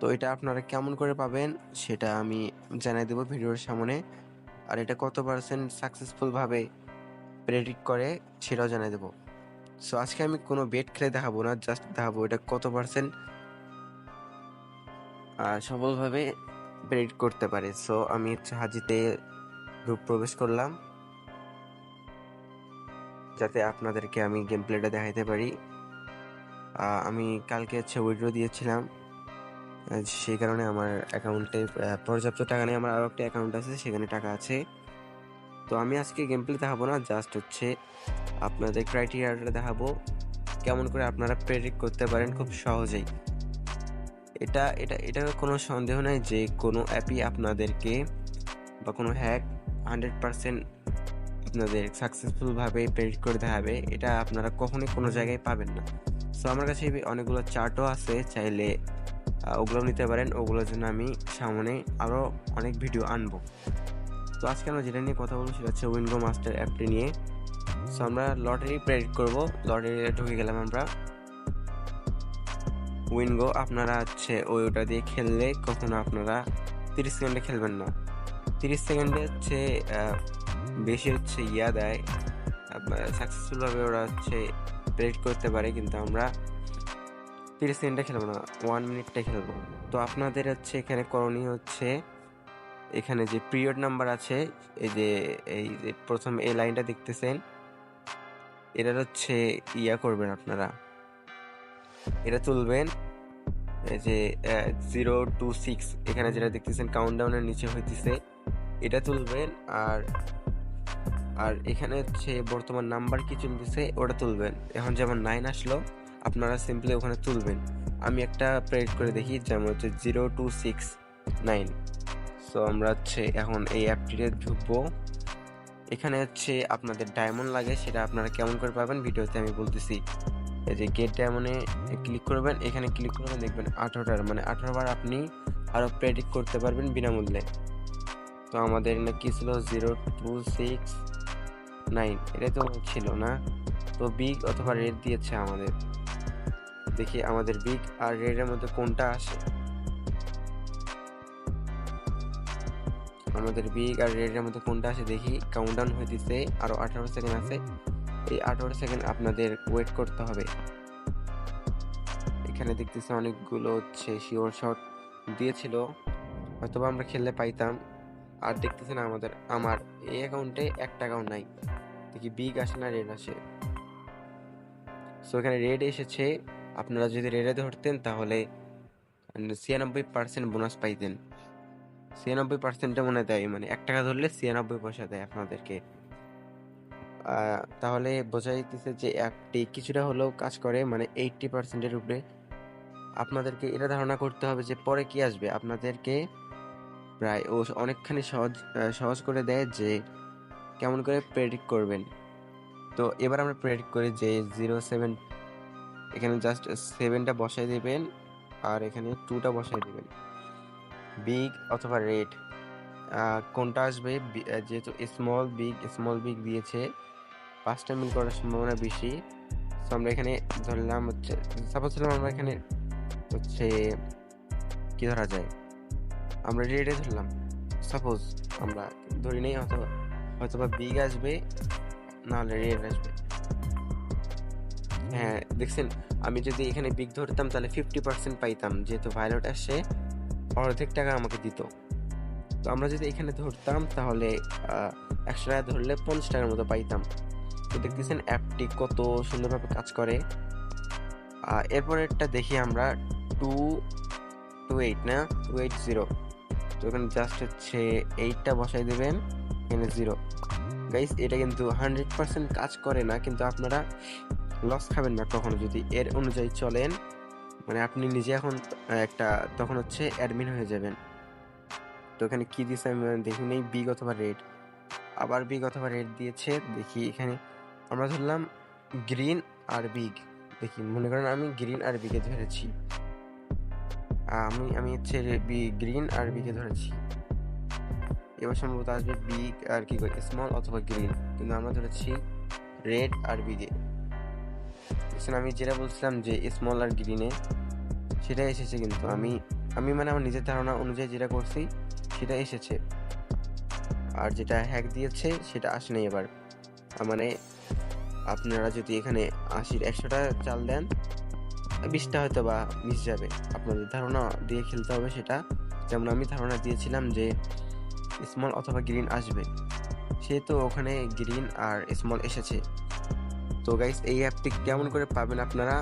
তো এটা আপনারা কেমন করে পাবেন সেটা আমি জানিয়ে দেবো ভিডিওর সামনে, আর এটা কত পার্সেন্ট সাকসেসফুলভাবে প্রেডিক্ট করে সেটাও জানিয়ে দেবো। সো আজকে আমি কোনো বেট খেলে দেখাবো না, জাস্ট দেখাবো এটা কত পার্সেন্ট সফলভাবে প্রেডিক্ট করতে পারে। সো আমি হাজিতে গ্রুপ প্রবেশ করলাম যাতে আপনাদেরকে আমি গেম প্লেটা দেখাইতে পারি। আমি কালকে উইথড্র দিয়েছিলাম, সেই কারণে আমার অ্যাকাউন্টে পর্যাপ্ত টাকা নেই। আমার আরও একটা অ্যাকাউন্ট আছে, সেখানে টাকা আছে। তো আমি আজকে গেম প্লে দেখাবো না, জাস্ট আপনাদের ক্রাইটেরিয়াটা দেখাবো কেমন করে আপনারা প্রেডিক্ট করতে পারেন খুব সহজেই। এটা এটা এটা কোনো সন্দেহ নাই যে কোনো অ্যাপই আপনাদেরকে বা কোনো হ্যাক 100% আপনাদের সাকসেসফুলভাবে প্রেডিক্ট করে দেখাবে, এটা আপনারা কখনোই কোনো জায়গায় পাবেন না। সো আমার কাছে অনেকগুলো চার্টও আছে, চাইলে ওগুলো নিতে পারেন। ওগুলোর জন্য আমি সামনে আরও অনেক ভিডিও আনবো। তো আজকে আমরা যেটা নিয়ে কথা বলবো সেটা হচ্ছে উইনগো মাস্টার অ্যাপটি নিয়ে। সো আমরা লটারি প্রেডিক্ট করবো। লটারিতে ঢুকে গেলাম আমরা। উইনগো আপনারা ওটা দিয়ে খেললে কখনো আপনারা 30 সেকেন্ডে খেলবেন না। 30 সেকেন্ডে বেশি ইয়া দেয়, সাকসেসফুলভাবে ওরা প্রেডিক্ট করতে পারে, কিন্তু আমরা 30 সেকেন্ডে খেলবো না, 1 মিনিটটাই খেলবো। তো আপনাদের এখানে করণীয় এখানে যে পিরিয়ড নাম্বার আছে, এই যে প্রথম এই লাইনটা দেখতেছেন, এটা ইয়া করবেন আপনারা, এটা তুলবেন। এই যে 0 to 6 এখানে যেটা দেখতেছেন কাউন্টডাউনের নিচে হইতেছে, এটা তুলবেন। আর আর এখানে বর্তমান নাম্বার কি চলতেছে ওটা তুলবেন। এখন যেমন 9 আসলো, আপনারা সিম্পলি ওখানে তুলবেন। আমি একটা প্রেডিক্ট করে দেখি, যেমন 0 to 6 9। সো আমরা এখন এই অ্যাপটিতে ঢুকবো। এখানে আপনাদের ডায়মন্ড লাগে, সেটা আপনারা কেমন করে পাবেন ভিডিওতে আমি বলতেছি। এই যে গেট ডায়মন্ডে ক্লিক করবেন, এখানে ক্লিক করবেন, দেখবেন 18বার, মানে 18 বার আপনি আরো প্রেডিক্ট করতে পারবেন বিনামূল্যে। তো আমাদের কি ছিল 0 to 6 9, এটাই তো ছিল না। তো বিগ অথবা রেড দিয়েছে আমাদের, দেখি আমাদের বিগ আর রেডের মধ্যে কোনটা আসে। আমাদের বিগ আর রেডের মধ্যে কোনটা আসে দেখি। কাউন্টডাউন হইতেছে, আরো 18 সেকেন্ড আছে। এই 18 সেকেন্ড আপনাদের ওয়েট করতে হবে। এখানে দেখতেছি অনেকগুলো শিওর শট দিয়েছিল, হয়তোবা আমরা খেললে পাইতাম। আর দেখতেছেন আমার এই অ্যাকাউন্টে 1 টাকাও নাই। দেখি বিগ আসে না রেড আসে। সো এখানে রেড এসেছে। আপনারা যদি রেডে ধরতেন তাহলে 96% বোনাস পাইতেন। 96% মনে দেয়, মানে 1 টাকা ধরলে 96 পয়সা দেয় আপনাদেরকে। তাহলে বোঝা যাইতেছে যে অ্যাপটি কিছুটা হলেও কাজ করে, মানে 80%-এর উপরে। আপনাদেরকে এটা ধারণা করতে হবে যে পরে কি আসবে। আপনাদেরকে প্রায় অনেকখানি সহজ করে দেয় যে কেমন করে প্রেডিক্ট করবেন। তো এবার আমরা প্রেডিক্ট করি যে 07, এখানে জাস্ট 7টা বসাই দেবেন, আর এখানে 2টা বসাই দেবেন। বিগ অথবা রেড কোনটা আসবে, যেহেতু স্মল বিগ দিয়েছে, 5টা মিল করার সম্ভাবনা বেশি। তো আমরা এখানে ধরলাম সাপোজ আমরা এখানে কি ধরা যায়, আমরা রেডে ধরলাম, সাপোজ আমরা ধরি নেই, হয়তোবা বিগ আসবে, নাহলে রেড আসবে। হ্যাঁ দেখছেন, আমি যদি এখানে বিগ ধরতাম তাহলে 50% পাইতাম, যেহেতু ভায়োলেট আসে অর্ধেক টাকা আমাকে দিত। তো আমরা যদি এখানে ধরতাম তাহলে 100 টাকা ধরলে 50 টাকার মতো পাইতাম। তো দেখতেছেন অ্যাপটি কত সুন্দরভাবে কাজ করে। এরপরেরটা দেখি আমরা 228 না 280। তো এখানে জাস্ট 8টা বসাই দেবেন, এখানে 0। গাইস এটা কিন্তু 100% কাজ করে না, কিন্তু আপনারা লস খাবেন না কখনো যদি এর অনুযায়ী চলেন। মানে আপনি নিজে এখন তখন অ্যাডমিন হয়ে যাবেন। তো এখানে কি দিয়েছে আমি দেখি নেই, বিগ অথবা রেড। আবার বিগ অথবা রেড দিয়েছে, দেখি এখানে আমরা ধরলাম গ্রিন আর বিগ। দেখি মনে করেন আমি গ্রিন আর বিগে ধরেছি, আমি গ্রিন আর বিগে ধরেছি। এবার সম্ভবত আসবে বিগ আর কি করে স্মল অথবা গ্রিন, কিন্তু আমরা ধরেছি রেড আর বিগে। আমি যেটা বলছিলাম যে স্মল আর গ্রিনে, সেটাই এসেছে, কিন্তু আমি আমি মানে আমার নিজের ধারণা অনুযায়ী যেটা করছি সেটা এসেছে, আর যেটা হ্যাক দিয়েছে সেটা আসেনি এবার। মানে আপনারা যদি এখানে 80-র 100টা চাল দেন, 20টা হয়তো বা মিস যাবে। আপনাদের ধারণা দিয়ে খেলতে হবে সেটা। যেমন আমি ধারণা দিয়েছিলাম যে স্মল অথবা গ্রিন আসবে, সেহেতু ওখানে গ্রিন আর স্মল এসেছে। তো গাইস, এই অ্যাপটি কেমন করে পাবেন আপনারা,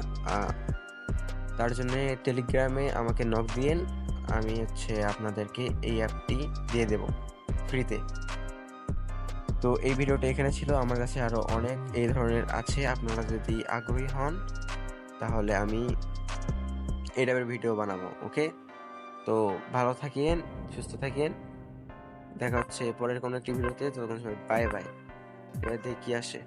তার জন্য টেলিগ্রামে আমাকে নক দিয়েন, আমি আপনাদেরকে এই অ্যাপটি দিয়ে দেব ফ্রিতে। তো এই ভিডিওটা এখানে ছিল, আমার কাছে আরো অনেক এই ধরনের আছে। আপনারা যদি আগ্রহী হন তাহলে আমি এই টাইপের ভিডিও বানাবো। ওকে, তো ভালো থাকেন, সুস্থ থাকেন, দেখা হচ্ছে পরের কোনো একটি ভিডিওতে। ততক্ষণ সবাই বাই বাই। এবার দেখি কি আসে।